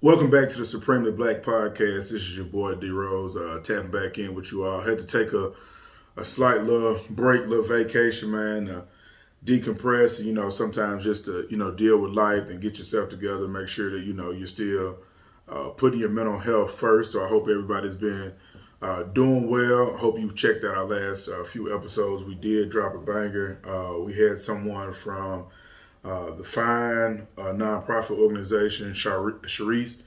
Welcome back to the Supremely Black Podcast. This is your boy D Rose, tapping back in with you all. Had to take a slight little break, little vacation, man. Decompress, sometimes just to, deal with life and get yourself together, make sure that, you're still putting your mental health first. So I hope everybody's been doing well. I hope you checked out our last few episodes. We did drop a banger. We had someone from the fine nonprofit organization, Sharice.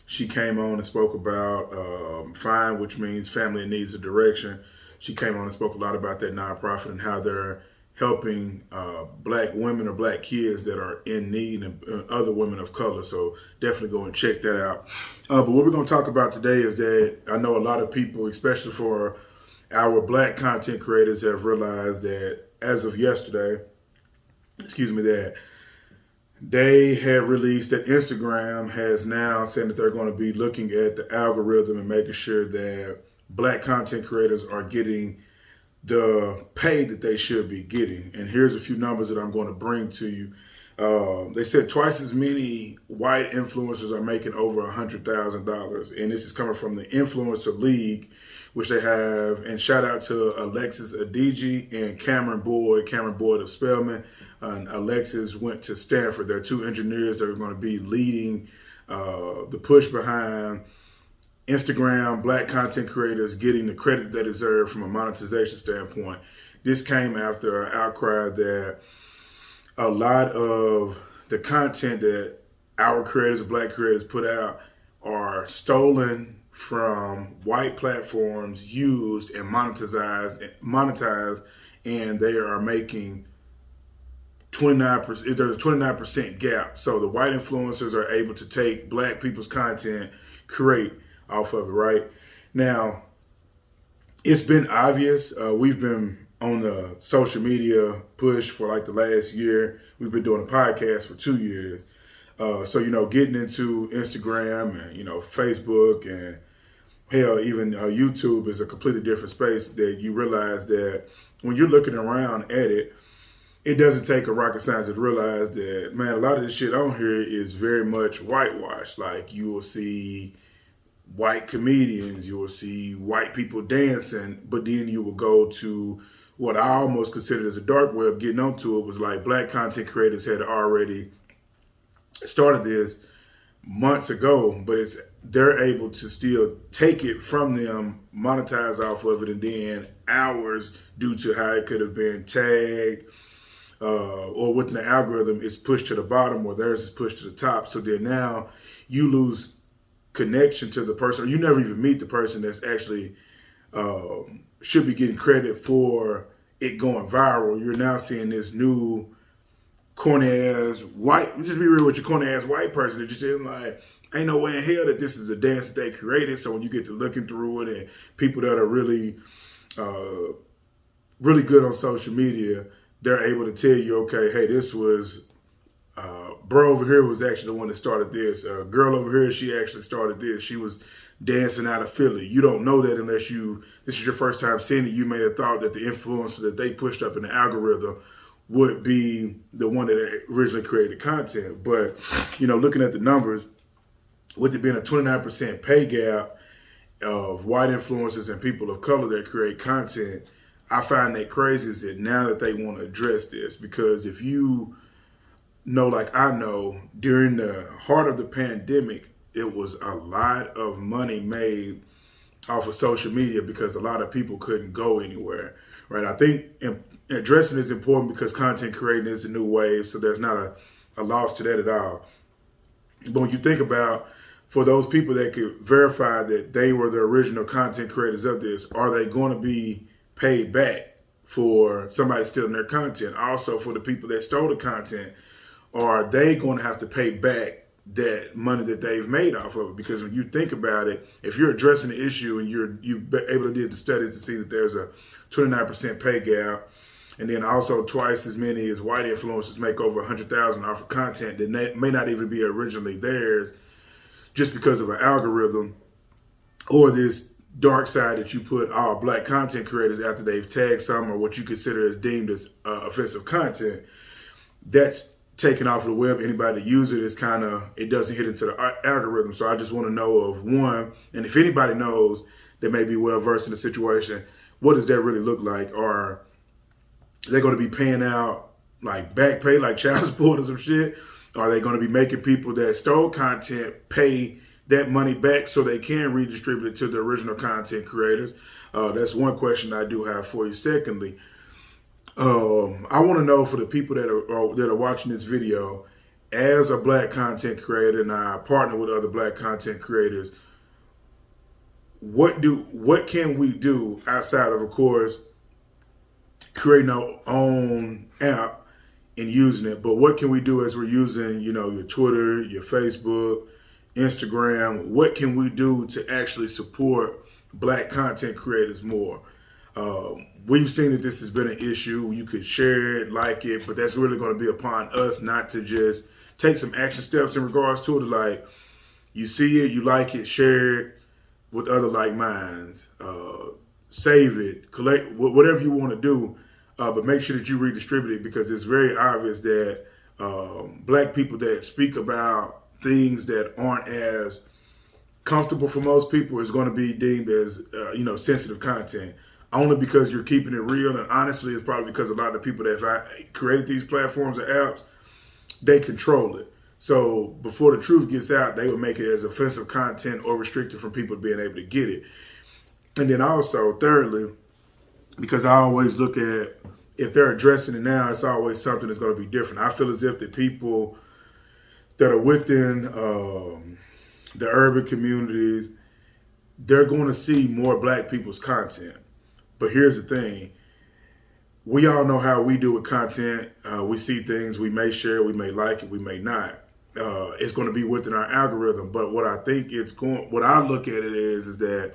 She came on and spoke about FINE, which means Family in Needs of Direction. She came on and spoke a lot about that nonprofit and how they're helping black women or black kids that are in need and other women of color. So definitely go and check that out. But what we're going to talk about today is that I know a lot of people, especially for our black content creators, have realized that as of yesterday, that they have released that Instagram has now said that they're going to be looking at the algorithm and making sure that black content creators are getting the pay that they should be getting. And here's a few numbers that I'm going to bring to you. They said twice as many white influencers are making over $100,000. And this is coming from the Influencer League, which they have. And shout out to Alexis Adigi and Cameron Boyd of Spelman. And Alexis went to Stanford. They're two engineers that are going to be leading the push behind Instagram, black content creators getting the credit they deserve from a monetization standpoint. This came after an outcry that a lot of the content that our creators, black creators, put out are stolen from white platforms, used and monetized, and they are making 29%. There's a 29% gap. So the white influencers are able to take black people's content, create off of it, right? Now, it's been obvious. We've been on the social media push for like the last year. We've been doing a podcast for 2 years. So, getting into Instagram and, Facebook and hell, even YouTube is a completely different space that you realize that when you're looking around at it, it doesn't take a rocket scientist to realize that, man, a lot of this shit on here is very much whitewashed. Like you will see white comedians, you will see white people dancing, but then you will go to what I almost considered as a dark web. Getting onto it was like black content creators had already started this months ago, but they're able to still take it from them, monetize off of it, and then ours, due to how it could have been tagged, or within the algorithm, it's pushed to the bottom, or theirs is pushed to the top. So then now you lose connection to the person, or you never even meet the person that's actually should be getting credit for it going viral. You're now seeing this new corny ass white, just be real with your corny ass white person that you're saying like, ain't no way in hell that this is a dance that they created. So when you get to looking through it, and people that are really, really good on social media, they're able to tell you, okay, hey, this was, bro over here was actually the one that started this. Girl over here, she actually started this. She was dancing out of Philly. You don't know that unless this is your first time seeing it. You may have thought that the influencer that they pushed up in the algorithm would be the one that originally created content. But, looking at the numbers, with it being a 29% pay gap of white influencers and people of color that create content, I find that crazy is that now that they want to address this, because if you know, like I know, during the heart of the pandemic, it was a lot of money made off of social media because a lot of people couldn't go anywhere, right? I think addressing is important because content creating is the new wave, so there's not a loss to that at all. But when you think about, for those people that could verify that they were the original content creators of this, are they going to be paid back for somebody stealing their content? Also, for the people that stole the content, are they going to have to pay back that money that they've made off of it? Because when you think about it, if you're addressing the issue and you've been able to do the studies to see that there's a 29% pay gap, and then also twice as many as white influencers make over $100,000 off of content that may not even be originally theirs, just because of an algorithm or this dark side that you put all black content creators after they've tagged some or what you consider as deemed as offensive content. That's taken off the web. Anybody that uses it, it doesn't hit into the algorithm. So I just want to know of one, and if anybody knows that may be well versed in the situation, what does that really look like? Are they going to be paying out like back pay, like child support or some shit? Are they going to be making people that stole content pay that money back so they can redistribute it to the original content creators? That's one question I do have for you. Secondly, I want to know, for the people that are watching this video, as a Black content creator, and I partner with other Black content creators, what can we do outside of course, creating our own app and using it? But what can we do as we're using, your Twitter, your Facebook, Instagram? What can we do to actually support Black content creators more? We've seen that this has been an issue. You could share it, like it, but that's really going to be upon us not to just take some action steps in regards to it. Like, you see it, you like it, share it with other like minds, save it, collect, whatever you want to do, but make sure that you redistribute it, because it's very obvious that Black people that speak about things that aren't as comfortable for most people is going to be deemed as sensitive content, only because you're keeping it real. And honestly, it's probably because a lot of the people that have created these platforms or apps, they control it. So before the truth gets out, they would make it as offensive content or restricted from people being able to get it. And then also, thirdly, because I always look at, if they're addressing it now, it's always something that's going to be different. I feel as if the people that are within the urban communities, they're going to see more Black people's content. But here's the thing. We all know how we do with content. We see things, we may share, we may like it, we may not. It's going to be within our algorithm. But what I look at it is that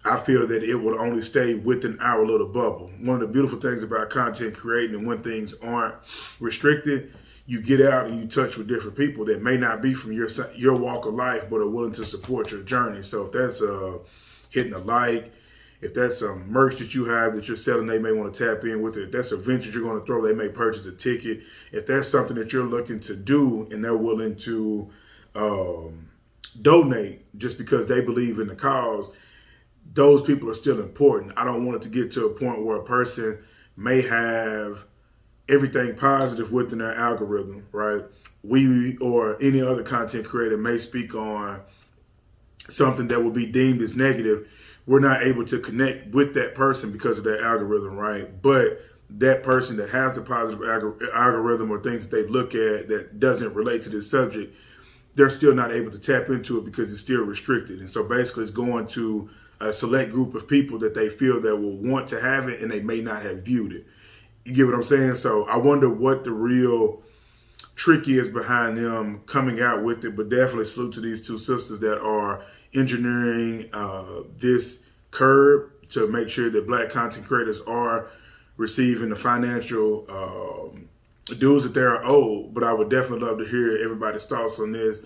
I feel that it will only stay within our little bubble. One of the beautiful things about content creating, and when things aren't restricted, you get out and you touch with different people that may not be from your walk of life, but are willing to support your journey. So if that's hitting a like, if that's some merch that you have that you're selling, they may want to tap in with it. If that's a venture you're going to throw, they may purchase a ticket. If that's something that you're looking to do and they're willing to donate just because they believe in the cause, those people are still important. I don't want it to get to a point where a person may have everything positive within their algorithm, right? We or any other content creator may speak on something that will be deemed as negative. We're not able to connect with that person because of their algorithm, right? But that person that has the positive algorithm or things that they look at that doesn't relate to this subject, they're still not able to tap into it because it's still restricted. And so basically it's going to a select group of people that they feel that will want to have it, and they may not have viewed it. You get what I'm saying? So I wonder what the real trick is behind them coming out with it, but definitely salute to these two sisters that are engineering this curb to make sure that Black content creators are receiving the financial dues that they're owed. But I would definitely love to hear everybody's thoughts on this.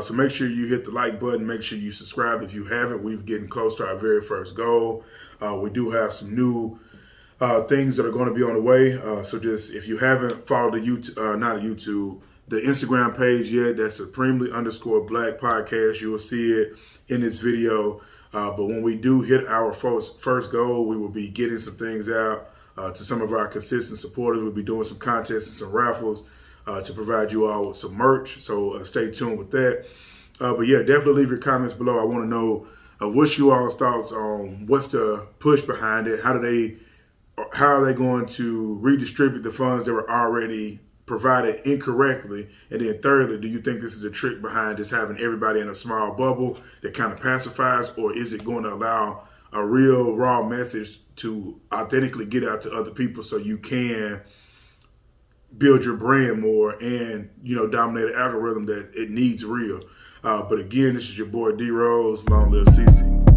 So make sure you hit the like button. Make sure you subscribe if you haven't. We're getting close to our very first goal. We do have some new things that are going to be on the way. So just, if you haven't followed the the Instagram page yet, that's supremely_Black podcast. You will see it in this video. But when we do hit our first goal, we will be getting some things out to some of our consistent supporters. We'll be doing some contests and some raffles to provide you all with some merch. So stay tuned with that. But yeah, definitely leave your comments below. I want to know what's you all's thoughts on what's the push behind it. How are they going to redistribute the funds that were already provided incorrectly? And then thirdly, do you think this is a trick behind just having everybody in a small bubble that kind of pacifies, or is it going to allow a real raw message to authentically get out to other people so you can build your brand more and, dominate an algorithm that it needs real? But again, this is your boy D Rose. Long live CC.